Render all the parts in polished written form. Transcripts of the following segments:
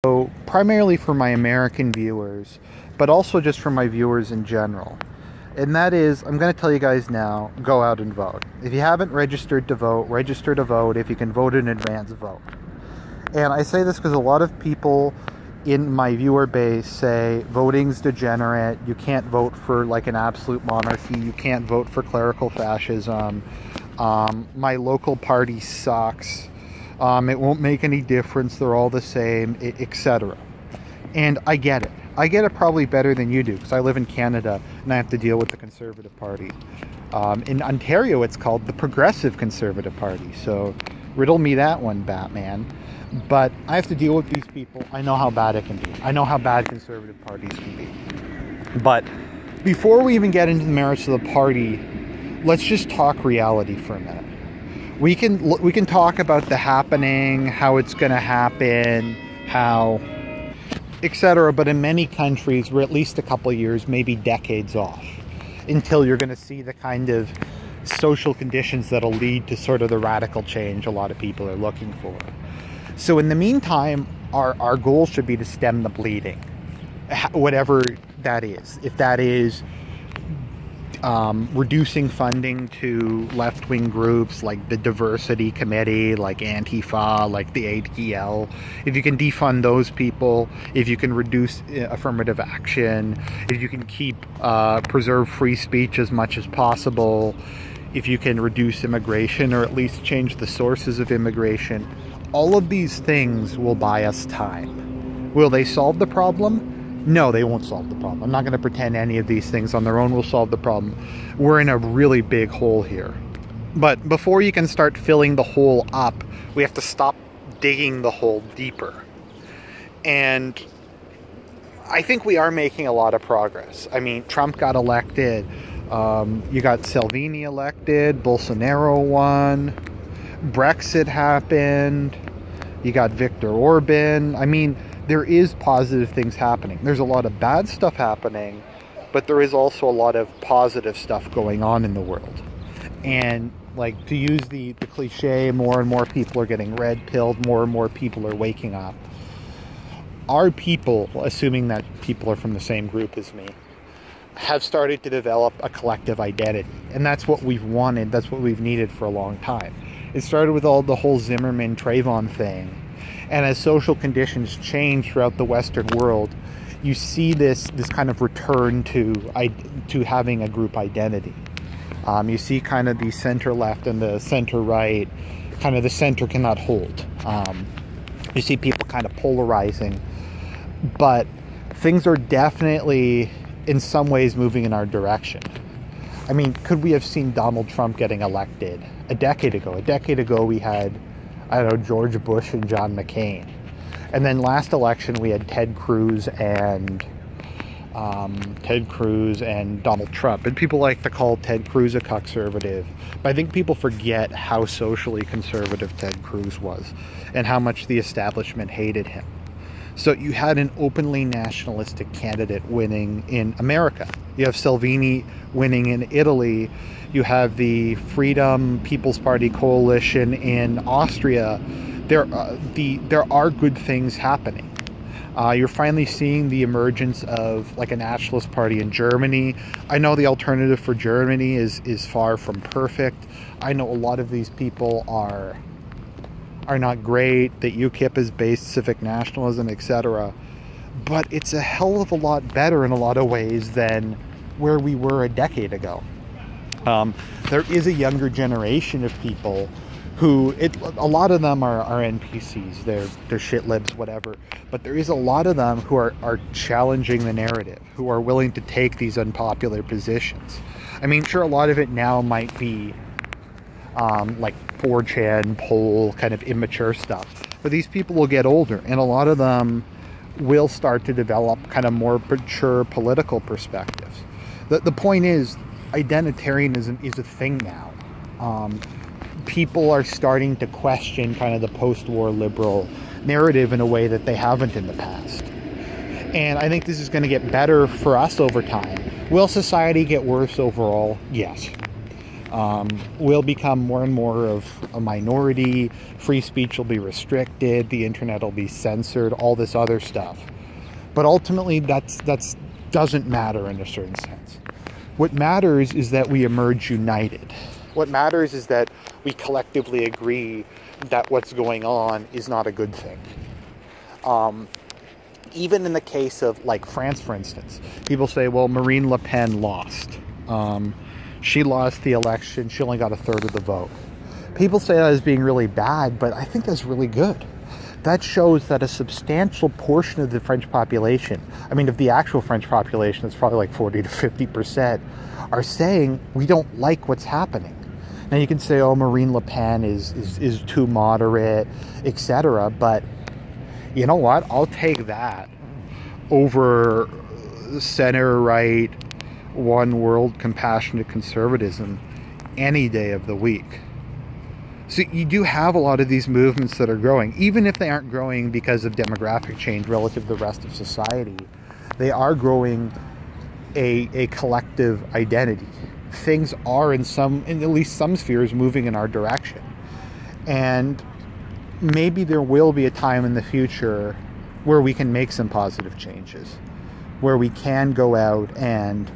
So primarily for my American viewers, but also just for my viewers in general. And that is, I'm going to tell you guys now, go out and vote. If you haven't registered to vote, register to vote. If you can vote in advance, vote. And I say this because a lot of people in my viewer base say voting's degenerate, you can't vote for like an absolute monarchy, you can't vote for clerical fascism, my local party sucks, it won't make any difference, they're all the same, etc. And I get it. I get it probably better than you do, because I live in Canada and I have to deal with the Conservative Party. In Ontario, it's called the Progressive Conservative Party, so riddle me that one, Batman. But I have to deal with these people. I know how bad it can be. I know how bad conservative parties can be. But before we even get into the merits of the party, let's just talk reality for a minute. We can talk about the happening, how it's going to happen, how, etc. But in many countries, we're at least a couple of years, maybe decades off, until you're going to see the kind of social conditions that'll lead to sort of the radical change a lot of people are looking for. So in the meantime, our goal should be to stem the bleeding, whatever that is. If that is reducing funding to left-wing groups like the Diversity Committee, like Antifa, like the ADL, if you can defund those people, if you can reduce affirmative action, if you can preserve free speech as much as possible, if you can reduce immigration or at least change the sources of immigration, all of these things will buy us time. Will they solve the problem? No, they won't solve the problem. I'm not going to pretend any of these things on their own will solve the problem. We're in a really big hole here. But before you can start filling the hole up, we have to stop digging the hole deeper. And I think we are making a lot of progress. I mean, Trump got elected. You got Salvini elected. Bolsonaro won. Brexit happened. You got Viktor Orban. I mean, there is positive things happening. There's a lot of bad stuff happening, but there is also a lot of positive stuff going on in the world. And like, to use the cliche, more and more people are getting red-pilled, more and more people are waking up. Our people, assuming that people are from the same group as me, have started to develop a collective identity. And that's what we've wanted, that's what we've needed for a long time. It started with the whole Zimmerman-Trayvon thing. And as social conditions change throughout the Western world, you see this kind of return to having a group identity. You see kind of the center-left and the center-right, kind of the center cannot hold. You see people kind of polarizing. But things are definitely, in some ways, moving in our direction. I mean, could we have seen Donald Trump getting elected a decade ago? A decade ago, we had, I don't know, George Bush and John McCain. And then last election, we had Ted Cruz and Donald Trump. And people like to call Ted Cruz a conservative. But I think people forget how socially conservative Ted Cruz was and how much the establishment hated him. So you had an openly nationalistic candidate winning in America. You have Salvini winning in Italy. You have the Freedom People's Party coalition in Austria. There are good things happening. You're finally seeing the emergence of like a nationalist party in Germany. I know the alternative for Germany is far from perfect. I know a lot of these people are not great, that UKIP is based civic nationalism, etc. But it's a hell of a lot better in a lot of ways than where we were a decade ago. There is a younger generation of people who, a lot of them are NPCs, they're shit libs, whatever, but there is a lot of them who are challenging the narrative, who are willing to take these unpopular positions. I mean, sure, a lot of it now might be like 4chan, poll, kind of immature stuff. But these people will get older, and a lot of them will start to develop kind of more mature political perspectives. The point is, identitarianism is a thing now. People are starting to question kind of the post-war liberal narrative in a way that they haven't in the past. And I think this is going to get better for us over time. Will society get worse overall? Yes. We'll become more and more of a minority. Free speech will be restricted. The internet will be censored. All this other stuff. But ultimately, that's doesn't matter in a certain sense. What matters is that we emerge united. What matters is that we collectively agree that what's going on is not a good thing. Even in the case of, like, France, for instance, people say, well, Marine Le Pen lost. She lost the election. She only got 1/3 of the vote. People say that as being really bad, but I think that's really good. That shows that a substantial portion of the French population, I mean, of the actual French population, it's probably like 40 to 50%, are saying we don't like what's happening. Now you can say, oh, Marine Le Pen is too moderate, etc. But you know what? I'll take that over center-right, one-world, compassionate conservatism any day of the week. So you do have a lot of these movements that are growing, even if they aren't growing because of demographic change relative to the rest of society. They are growing a collective identity. Things are in at least some spheres moving in our direction. And maybe there will be a time in the future where we can make some positive changes, where we can go out and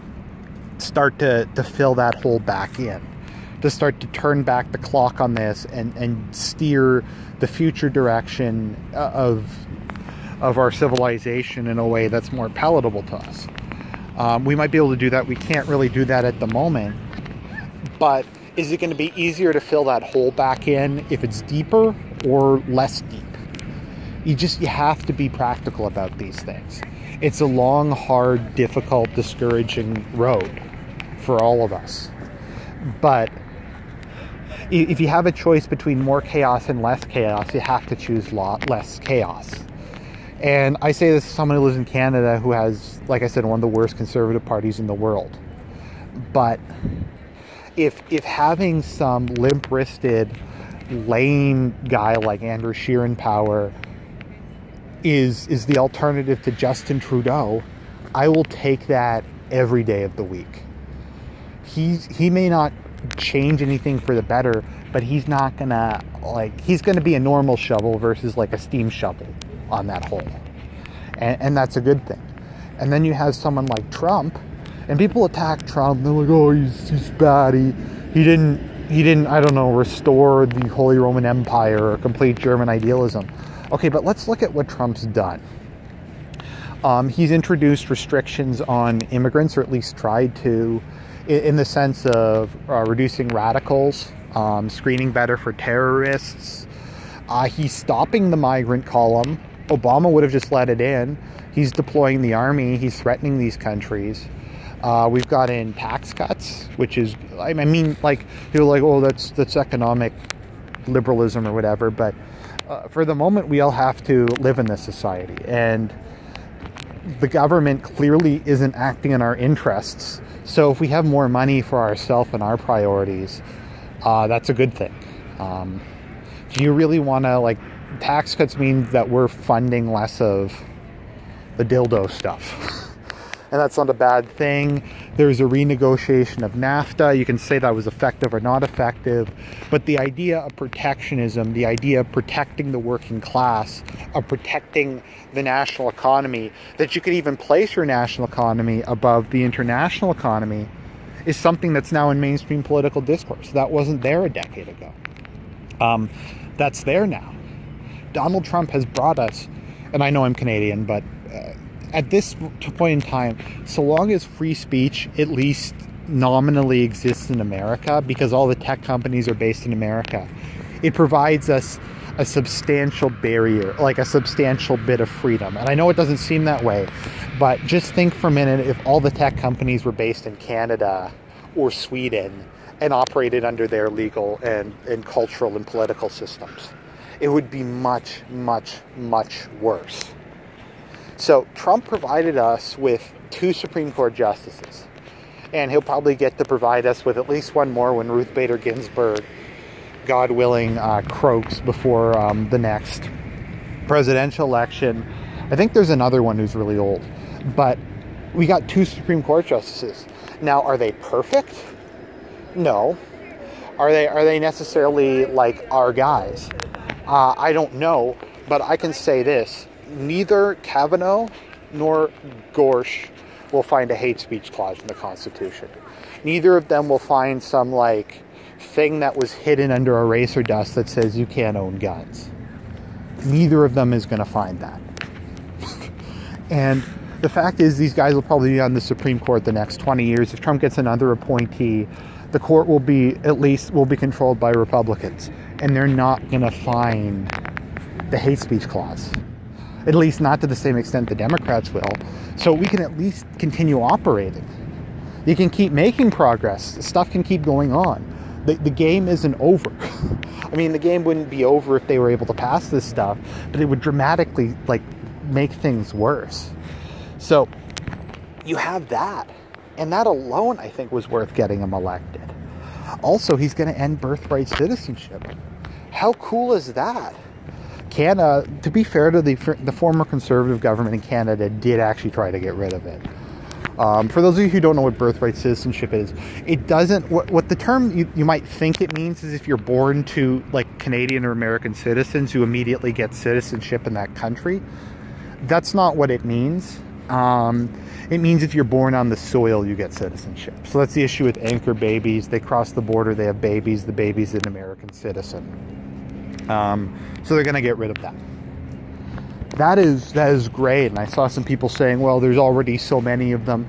start to fill that hole back in, to start to turn back the clock on this and steer the future direction of our civilization in a way that's more palatable to us. We might be able to do that. We can't really do that at the moment. But is it going to be easier to fill that hole back in if it's deeper or less deep? You have to be practical about these things. It's a long, hard, difficult, discouraging road for all of us. But if you have a choice between more chaos and less chaos, you have to choose less chaos. And I say this as someone who lives in Canada who has, like I said, one of the worst conservative parties in the world. But if having some limp-wristed, lame guy like Andrew Scheer in power is the alternative to Justin Trudeau, I will take that every day of the week. He may not change anything for the better, but he's not gonna, he's gonna be a normal shovel versus like a steam shovel on that hole. And that's a good thing. And then you have someone like Trump, and people attack Trump. They're like, oh, he's bad. He didn't, I don't know, restore the Holy Roman Empire or complete German idealism. Okay, but let's look at what Trump's done. He's introduced restrictions on immigrants, or at least tried to, in the sense of reducing radicals, screening better for terrorists. He's stopping the migrant column. Obama would have just let it in. He's deploying the army. He's threatening these countries. We've got in tax cuts, which is, I mean, like, people are like, oh, that's economic liberalism or whatever. But for the moment, we all have to live in this society. And the government clearly isn't acting in our interests. So if we have more money for ourselves and our priorities, that's a good thing. Do you really want to, tax cuts mean that we're funding less of the dildo stuff. And that's not a bad thing. There's a renegotiation of NAFTA. You can say that was effective or not effective. But the idea of protectionism, the idea of protecting the working class, of protecting the national economy, that you could even place your national economy above the international economy, is something that's now in mainstream political discourse. That wasn't there a decade ago. That's there now. Donald Trump has brought us, and I know I'm Canadian, but at this point in time, so long as free speech at least nominally exists in America, because all the tech companies are based in America, it provides us a substantial barrier, like a substantial bit of freedom. And I know it doesn't seem that way, but just think for a minute, if all the tech companies were based in Canada or Sweden and operated under their legal and cultural and political systems, it would be much, much, much worse. So Trump provided us with 2 Supreme Court justices, and he'll probably get to provide us with at least one more when Ruth Bader Ginsburg, God willing, croaks before the next presidential election. I think there's another one who's really old, but we got 2 Supreme Court justices. Now, are they perfect? No. Are they necessarily like our guys? I don't know, but I can say this: neither Kavanaugh nor Gorsh will find a hate speech clause in the Constitution. Neither of them will find some like thing that was hidden under eraser dust that says you can't own guns. Neither of them is going to find that. And the fact is, these guys will probably be on the Supreme Court the next 20 years. If Trump gets another appointee, the court will be controlled by Republicans, and they're not going to find the hate speech clause. At least not to the same extent the Democrats will. So we can at least continue operating. You can keep making progress. Stuff can keep going on. The game isn't over. I mean, the game wouldn't be over if they were able to pass this stuff, but it would dramatically like make things worse. So you have that, and that alone I think was worth getting him elected. Also, he's going to end birthright citizenship. How cool is that? Canada, to be fair to the former Conservative government in Canada, did actually try to get rid of it. For those of you who don't know what birthright citizenship is, it doesn't, what the term you might think it means is if you're born to like Canadian or American citizens, you immediately get citizenship in that country. That's not what it means. It means if you're born on the soil, you get citizenship. So that's the issue with anchor babies. They cross the border, they have babies, the baby's an American citizen. So they're going to get rid of that. That is great. And I saw some people saying, well, there's already so many of them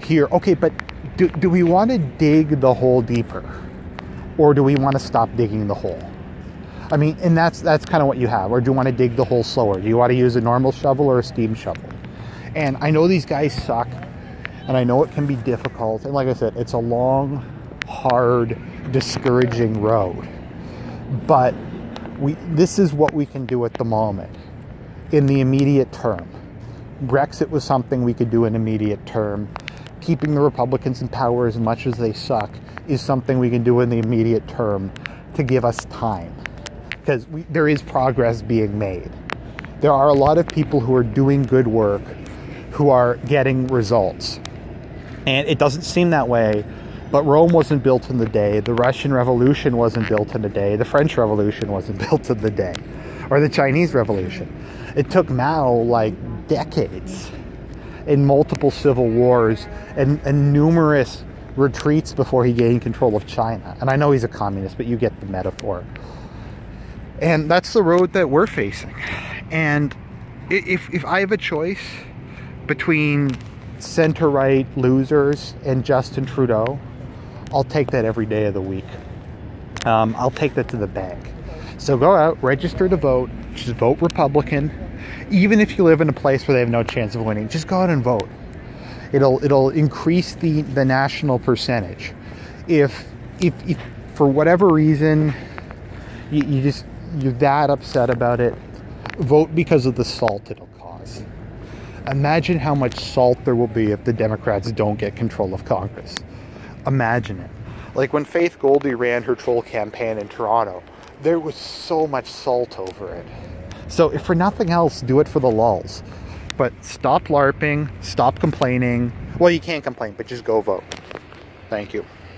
here. Okay, but do we want to dig the hole deeper? Or do we want to stop digging the hole? I mean, and that's kind of what you have. Or do you want to dig the hole slower? Do you want to use a normal shovel or a steam shovel? And I know these guys suck, and I know it can be difficult. And like I said, it's a long, hard, discouraging road. But this is what we can do at the moment, in the immediate term. Brexit was something we could do in immediate term. Keeping the Republicans in power as much as they suck is something we can do in the immediate term to give us time. Because there is progress being made. There are a lot of people who are doing good work, who are getting results. And it doesn't seem that way, but Rome wasn't built in the day. The Russian Revolution wasn't built in a day. The French Revolution wasn't built in the day. Or the Chinese Revolution. It took Mao like decades in multiple civil wars and numerous retreats before he gained control of China. And I know he's a communist, but you get the metaphor. And that's the road that we're facing. And if I have a choice between center-right losers and Justin Trudeau, I'll take that every day of the week. I'll take that to the bank. So go out, register to vote, just vote Republican. Even if you live in a place where they have no chance of winning, just go out and vote. It'll increase the national percentage. If for whatever reason you're that upset about it, vote because of the salt it'll cause. Imagine how much salt there will be if the Democrats don't get control of Congress. Imagine it. Like when Faith Goldie ran her troll campaign in Toronto, there was so much salt over it. So if for nothing else, do it for the lulz. But stop LARPing, stop complaining. Well, you can't complain, but just go vote. Thank you.